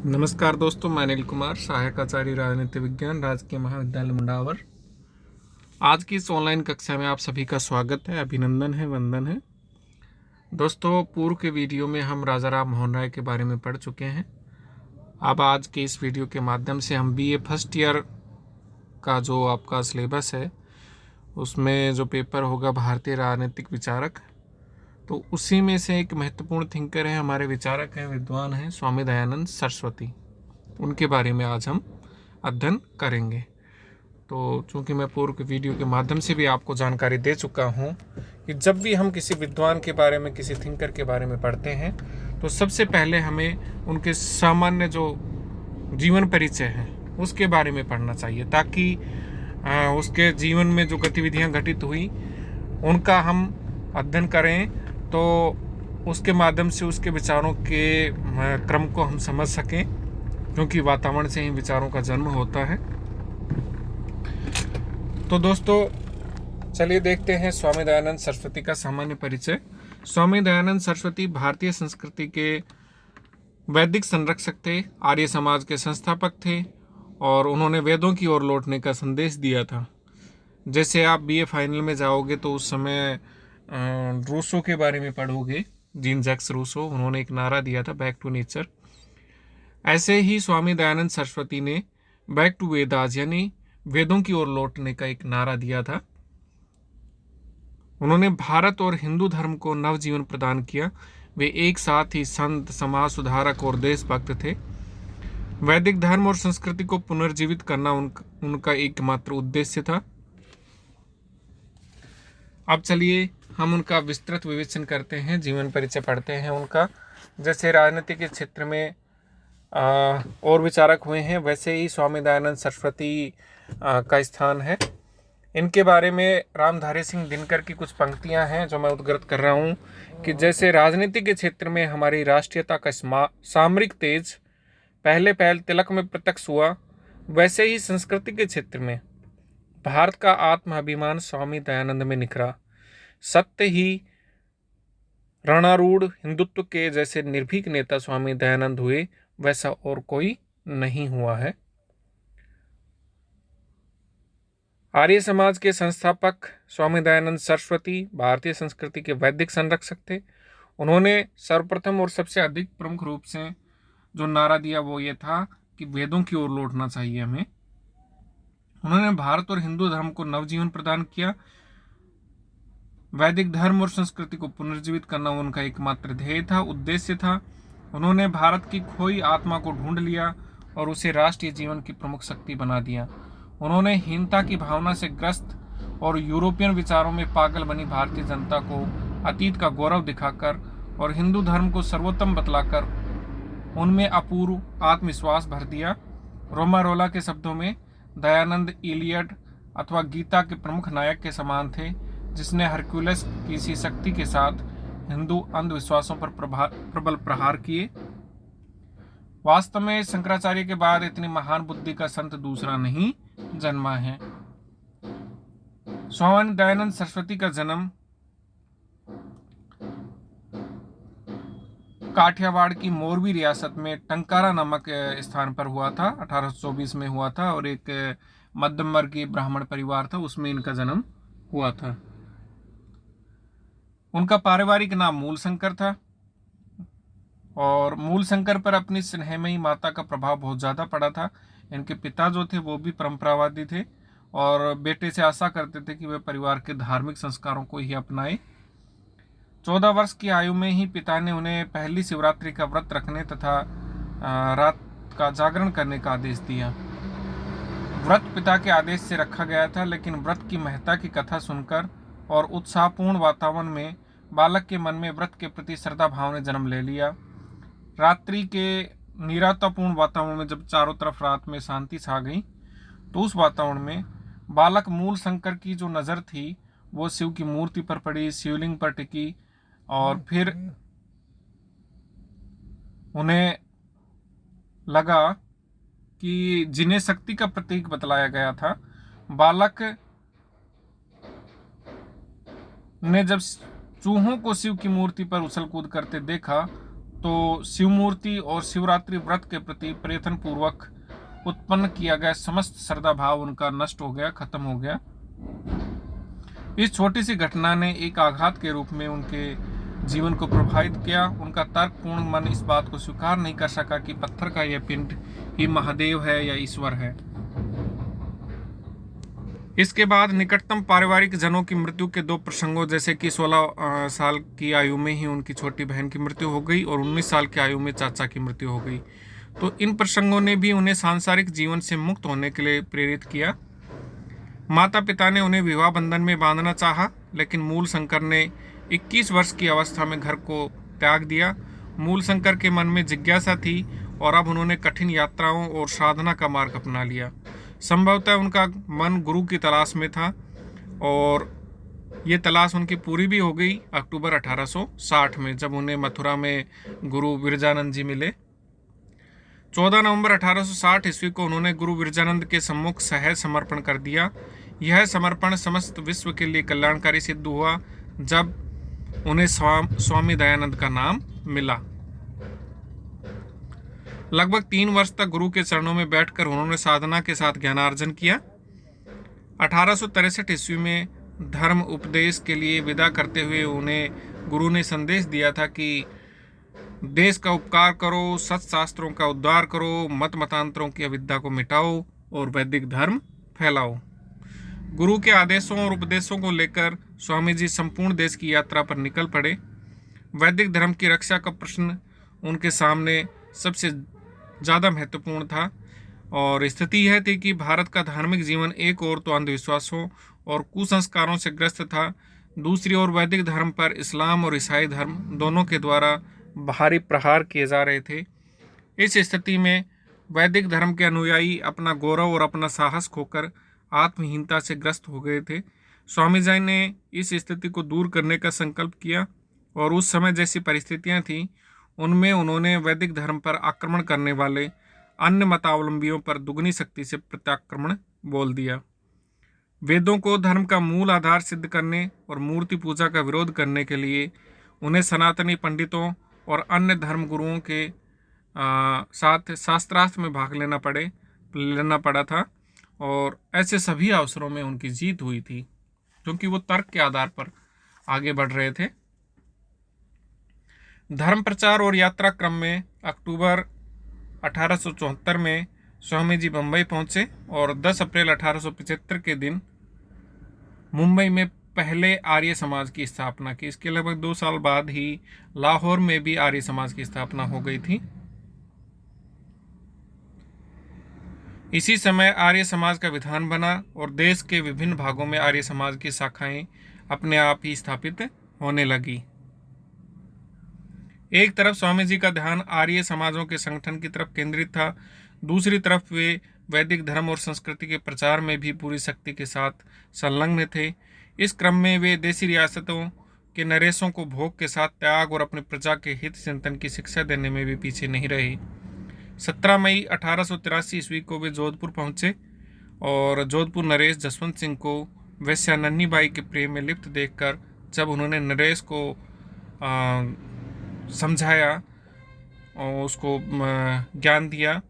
नमस्कार दोस्तों, मैं अनिल कुमार, सहायक आचार्य राजनीति विज्ञान, राजकीय महाविद्यालय मुंडावर। आज की इस ऑनलाइन कक्षा में आप सभी का स्वागत है, अभिनंदन है, वंदन है। दोस्तों, पूर्व के वीडियो में हम राजा राम मोहन राय के बारे में पढ़ चुके हैं। अब आज के इस वीडियो के माध्यम से हम बीए फर्स्ट ईयर का जो आपका सिलेबस है उसमें जो पेपर होगा भारतीय राजनीतिक विचारक, तो उसी में से एक महत्वपूर्ण थिंकर है, हमारे विचारक हैं, विद्वान हैं स्वामी दयानंद सरस्वती। उनके बारे में आज हम अध्ययन करेंगे। तो चूंकि मैं पूर्व के वीडियो के माध्यम से भी आपको जानकारी दे चुका हूं कि जब भी हम किसी विद्वान के बारे में, किसी थिंकर के बारे में पढ़ते हैं तो सबसे पहले हमें उनके सामान्य जो जीवन परिचय है उसके बारे में पढ़ना चाहिए, ताकि उसके जीवन में जो गतिविधियां घटित हुई उनका हम अध्ययन करें, तो उसके माध्यम से उसके विचारों के क्रम को हम समझ सकें, क्योंकि वातावरण से ही विचारों का जन्म होता है। तो दोस्तों, चलिए देखते हैं स्वामी दयानंद सरस्वती का सामान्य परिचय। स्वामी दयानंद सरस्वती भारतीय संस्कृति के वैदिक संरक्षक थे, आर्य समाज के संस्थापक थे और उन्होंने वेदों की ओर लौटने का संदेश दिया था। जैसे आप बीए फाइनल में जाओगे तो उस समय रूसो के बारे में पढ़ोगे, जीन जैक्स रूसो, उन्होंने एक नारा दिया था, बैक टू नेचर। ऐसे ही स्वामी दयानंद सरस्वती ने बैक टू वेदास यानी वेदों की ओर लौटने का एक नारा दिया था। उन्होंने भारत और हिंदू धर्म को नवजीवन प्रदान किया। वे एक साथ ही संत, समाज सुधारक और देशभक्त थे। वैदिक धर्म और संस्कृति को पुनर्जीवित करना उनका एकमात्र उद्देश्य था। अब चलिए हम उनका विस्तृत विवेचन करते हैं, जीवन परिचय पढ़ते हैं उनका। जैसे राजनीति के क्षेत्र में और विचारक हुए हैं, वैसे ही स्वामी दयानंद सरस्वती का स्थान है। इनके बारे में रामधारी सिंह दिनकर की कुछ पंक्तियां हैं जो मैं उद्धृत कर रहा हूं कि जैसे राजनीति के क्षेत्र में हमारी राष्ट्रीयता का सामरिक तेज पहले पहल तिलक में प्रत्यक्ष हुआ, वैसे ही संस्कृति के क्षेत्र में भारत का आत्माभिमान स्वामी दयानंद में निखरा। सत्य ही रणारूढ़ हिंदुत्व के जैसे निर्भीक नेता स्वामी दयानंद हुए, वैसा और कोई नहीं हुआ है। आर्य समाज के संस्थापक स्वामी दयानंद सरस्वती भारतीय संस्कृति के वैदिक संरक्षक थे। उन्होंने सर्वप्रथम और सबसे अधिक प्रमुख रूप से जो नारा दिया वो ये था कि वेदों की ओर लौटना चाहिए हमें। उन्होंने भारत और हिंदू धर्म को नवजीवन प्रदान किया। वैदिक धर्म और संस्कृति को पुनर्जीवित करना उनका एकमात्र ध्येय था, उद्देश्य था। उन्होंने भारत की खोई आत्मा को ढूंढ लिया और उसे राष्ट्रीय जीवन की प्रमुख शक्ति बना दिया। उन्होंने हीनता की भावना से ग्रस्त और यूरोपियन विचारों में पागल बनी भारतीय जनता को अतीत का गौरव दिखाकर और हिंदू धर्म को सर्वोत्तम बतलाकर उनमें अपूर्व आत्मविश्वास भर दिया। रोमारोला के शब्दों में दयानंद इलियड अथवा गीता के प्रमुख नायक के समान थे, जिसने हरक्यूलिस की सी शक्ति के साथ हिंदू अंधविश्वासों पर प्रबल प्रहार किए। वास्तव में शंकराचार्य के बाद इतनी महान बुद्धि का संत दूसरा नहीं जन्मा है। स्वामी दयानंद सरस्वती का जन्म काठियावाड़ की मोरबी रियासत में टंकारा नामक स्थान पर हुआ था, 1824 में हुआ था, और एक मध्यम वर्गीय ब्राह्मण परिवार था, उसमें इनका जन्म हुआ था। उनका पारिवारिक नाम मूलशंकर था और मूलशंकर पर अपनी स्नेहमयी माता का प्रभाव बहुत ज़्यादा पड़ा था। इनके पिता जो थे वो भी परंपरावादी थे और बेटे से आशा करते थे कि वह परिवार के धार्मिक संस्कारों को ही अपनाए। 14 वर्ष की आयु में ही पिता ने उन्हें पहली शिवरात्रि का व्रत रखने तथा रात का जागरण करने का आदेश दिया। व्रत पिता के आदेश से रखा गया था, लेकिन व्रत की महत्ता की कथा सुनकर और उत्साहपूर्ण वातावरण में बालक के मन में व्रत के प्रति श्रद्धा भाव ने जन्म ले लिया। रात्रि के निरातापूर्ण वातावरण में जब चारों तरफ रात में शांति छा गई, तो उस वातावरण में बालक मूलशंकर की जो नज़र थी वो शिव की मूर्ति पर पड़ी, शिवलिंग पर टिकी, और फिर उन्हें लगा कि जिन्हें शक्ति का प्रतीक बतलाया गया था, बालक ने जब चूहों को शिव की मूर्ति पर उछल कूद करते देखा तो शिवमूर्ति और शिवरात्रि व्रत के प्रति प्रयत्न पूर्वक उत्पन्न किया गया समस्त श्रद्धा भाव उनका नष्ट हो गया, खत्म हो गया। इस छोटी सी घटना ने एक आघात के रूप में उनके जीवन को प्रभावित किया। उनका तर्कपूर्ण मन इस बात को स्वीकार नहीं कर सका कि पत्थर का यह पिंड ही महादेव है या ईश्वर है। इसके बाद निकटतम पारिवारिक जनों की मृत्यु के दो प्रसंगों, जैसे कि 16 साल की आयु में ही उनकी छोटी बहन की मृत्यु हो गई और 19 साल की आयु में चाचा की मृत्यु हो गई, तो इन प्रसंगों ने भी उन्हें सांसारिक जीवन से मुक्त होने के लिए प्रेरित किया। माता पिता ने उन्हें विवाह बंधन में बांधना चाहा, लेकिन मूल शंकर ने 21 वर्ष की अवस्था में घर को त्याग दिया। मूल शंकर के मन में जिज्ञासा थी और अब उन्होंने कठिन यात्राओं और साधना का मार्ग अपना लिया। संभवतः उनका मन गुरु की तलाश में था और ये तलाश उनकी पूरी भी हो गई अक्टूबर 1860 में, जब उन्हें मथुरा में गुरु विरजानंद जी मिले। 14 नवंबर 1860 ईस्वी को उन्होंने गुरु विरजानंद के सम्मुख सहज समर्पण कर दिया। यह समर्पण समस्त विश्व के लिए कल्याणकारी सिद्ध हुआ जब उन्हें स्वामी दयानंद का नाम मिला। लगभग 3 वर्ष तक गुरु के चरणों में बैठकर उन्होंने साधना के साथ ज्ञानार्जन किया। 1863 ईस्वी में धर्म उपदेश के लिए विदा करते हुए उन्हें गुरु ने संदेश दिया था कि देश का उपकार करो, सत्शास्त्रों का उद्धार करो, मत मतांतरों की अविद्या को मिटाओ और वैदिक धर्म फैलाओ। गुरु के आदेशों और उपदेशों को लेकर स्वामी जी संपूर्ण देश की यात्रा पर निकल पड़े। वैदिक धर्म की रक्षा का प्रश्न उनके सामने सबसे ज़्यादा महत्वपूर्ण था और स्थिति यह थी कि भारत का धार्मिक जीवन एक ओर तो अंधविश्वासों और कुसंस्कारों से ग्रस्त था, दूसरी ओर वैदिक धर्म पर इस्लाम और ईसाई धर्म दोनों के द्वारा भारी प्रहार किए जा रहे थे। इस स्थिति में वैदिक धर्म के अनुयायी अपना गौरव और अपना साहस खोकर आत्महीनता से ग्रस्त हो गए थे। स्वामी जी ने इस स्थिति को दूर करने का संकल्प किया और उस समय जैसी परिस्थितियां थीं उनमें उन्होंने वैदिक धर्म पर आक्रमण करने वाले अन्य मतावलंबियों पर दुगनी शक्ति से प्रत्याक्रमण बोल दिया। वेदों को धर्म का मूल आधार सिद्ध करने और मूर्ति पूजा का विरोध करने के लिए उन्हें सनातनी पंडितों और अन्य धर्म गुरुओं के साथ शास्त्रार्थ में भाग लेना पड़ा था और ऐसे सभी अवसरों में उनकी जीत हुई थी क्योंकि वो तर्क के आधार पर आगे बढ़ रहे थे। धर्म प्रचार और यात्रा क्रम में अक्टूबर 1874 में स्वामी जी मुंबई पहुंचे और 10 अप्रैल 1875 के दिन मुंबई में पहले आर्य समाज की स्थापना की। इसके लगभग 2 साल बाद ही लाहौर में भी आर्य समाज की स्थापना हो गई थी। इसी समय आर्य समाज का विधान बना और देश के विभिन्न भागों में आर्य समाज की शाखाएं अपने आप ही स्थापित होने लगी। एक तरफ स्वामी जी का ध्यान आर्य समाजों के संगठन की तरफ केंद्रित था, दूसरी तरफ वे वैदिक धर्म और संस्कृति के प्रचार में भी पूरी शक्ति के साथ संलग्न थे। इस क्रम में वे देशी रियासतों के नरेशों को भोग के साथ त्याग और अपनी प्रजा के हित चिंतन की शिक्षा देने में भी पीछे नहीं रहे। 17 मई 1883 ईस्वी को वे जोधपुर पहुंचे और जोधपुर नरेश जसवंत सिंह को वैश्या नन्नी बाई के प्रेम में लिप्त देखकर जब उन्होंने नरेश को समझाया और उसको ज्ञान दिया,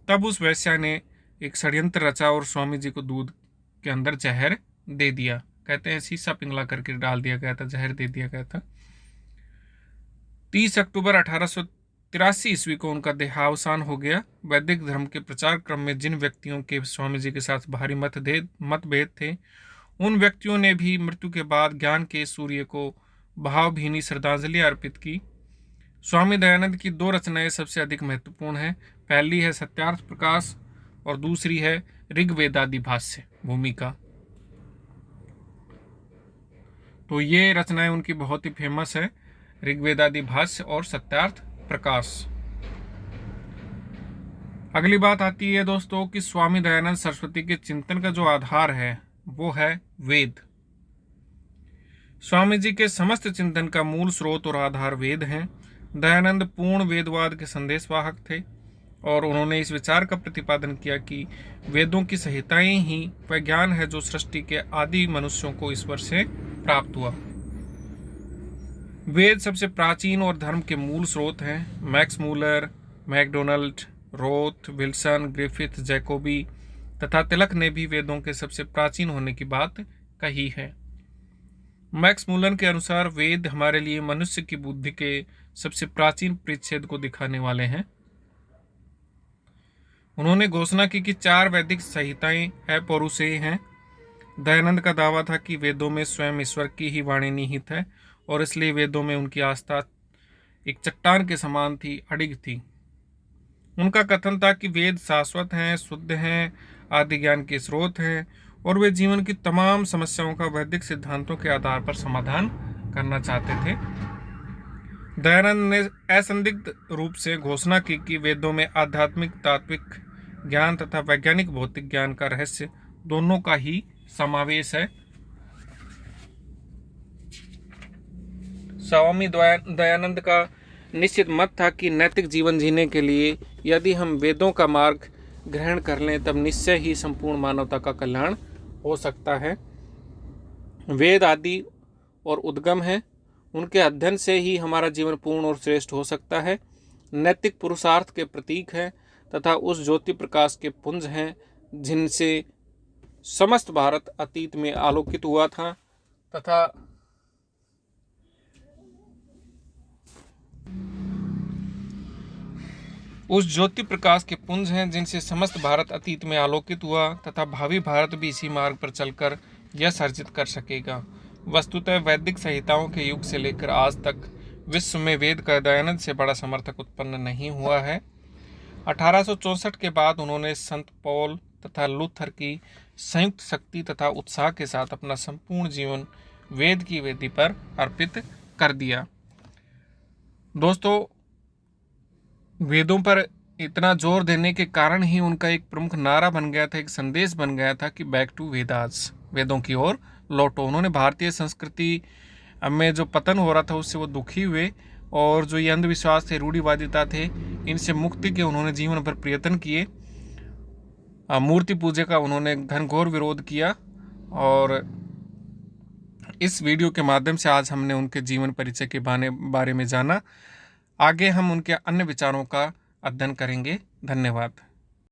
तब उस वैश्या ने एक षड्यंत्र रचा और स्वामी जी को दूध के अंदर जहर दे दिया। कहते हैं शीशा पिघला करके डाल दिया गया था, जहर दे दिया गया था। 30 अक्टूबर 1883 ईस्वी को उनका देहावसान हो गया। वैदिक धर्म के प्रचार क्रम में जिन व्यक्तियों के स्वामी जी के साथ भारी मतभेद थे, उन व्यक्तियों ने भी मृत्यु के बाद ज्ञान के सूर्य को भावभीनी श्रद्धांजलि अर्पित की। स्वामी दयानंद की 2 रचनाएं सबसे अधिक महत्वपूर्ण हैं। पहली है सत्यार्थ प्रकाश और दूसरी है ऋग्वेदादि भाष्य भूमिका। तो ये रचनाएं उनकी बहुत ही फेमस है, ऋग्वेदादि भाष्य और सत्यार्थ प्रकाश। अगली बात आती है दोस्तों कि स्वामी दयानंद सरस्वती के चिंतन का जो आधार है वो है वेद। स्वामी जी के समस्त चिंतन का मूल स्रोत और आधार वेद हैं। दयानंद पूर्ण वेदवाद के संदेशवाहक थे और उन्होंने इस विचार का प्रतिपादन किया कि वेदों की संहिताएं ही वह ज्ञान है जो सृष्टि के आदि मनुष्यों को ईश्वर से प्राप्त हुआ। वेद सबसे प्राचीन और धर्म के मूल स्रोत हैं। Max Muller, McDonald, Roth, Wilson, Griffith, Jacobi तथा तिलक ने भी वेदों के सबसे प्राचीन होने की बात कही है। मैक्स मूलर के अनुसार वेद हमारे लिए मनुष्य की बुद्धि के सबसे प्राचीन परिच्छेद को दिखाने वाले हैं। उन्होंने घोषणा की कि 4 वैदिक संहिताएं है पौरुषेय हैं। दयानंद का दावा था कि वेदों में स्वयं ईश्वर की ही वाणी निहित है और इसलिए वेदों में उनकी आस्था एक चट्टान के समान थी, अडिग थी। उनका कथन था कि वेद शाश्वत हैं, शुद्ध हैं, आदि ज्ञान के स्रोत हैं और वे जीवन की तमाम समस्याओं का वैदिक सिद्धांतों के आधार पर समाधान करना चाहते थे। दयानंद ने असंदिग्ध रूप से घोषणा की कि वेदों में आध्यात्मिक, तात्विक ज्ञान तथा वैज्ञानिक भौतिक ज्ञान का रहस्य दोनों का ही समावेश है। स्वामी दयानंद का निश्चित मत था कि नैतिक जीवन जीने के लिए यदि हम वेदों का मार्ग ग्रहण कर लें तब निश्चय ही संपूर्ण मानवता का कल्याण हो सकता है। वेद आदि और उद्गम है, उनके अध्ययन से ही हमारा जीवन पूर्ण और श्रेष्ठ हो सकता है। नैतिक पुरुषार्थ के प्रतीक हैं तथा उस ज्योति प्रकाश के पुंज हैं जिनसे समस्त भारत अतीत में आलोकित हुआ था तथा भावी भारत भी इसी मार्ग पर चलकर यश अर्जित कर सकेगा। वस्तुतः वैदिक संहिताओं के युग से लेकर आज तक विश्व में वेद का दयानंद से बड़ा समर्थक उत्पन्न नहीं हुआ है। 1864 के बाद उन्होंने संत पॉल तथा लूथर की संयुक्त शक्ति तथा उत्साह के साथ अपना संपूर्ण जीवन वेद की वेदी पर अर्पित कर दिया। दोस्तों, वेदों पर इतना जोर देने के कारण ही उनका एक प्रमुख नारा बन गया था, एक संदेश बन गया था कि बैक टू वेदास, वेदों की ओर लौटो। उन्होंने भारतीय संस्कृति में जो पतन हो रहा था उससे वो दुखी हुए और जो ये अंधविश्वास थे, रूढ़िवादिता थे, इनसे मुक्ति के उन्होंने जीवन भर प्रयत्न किए। मूर्ति पूजा का उन्होंने घनघोर विरोध किया और इस वीडियो के माध्यम से आज हमने उनके जीवन परिचय के बारे में जाना। आगे हम उनके अन्य विचारों का अध्ययन करेंगे। धन्यवाद।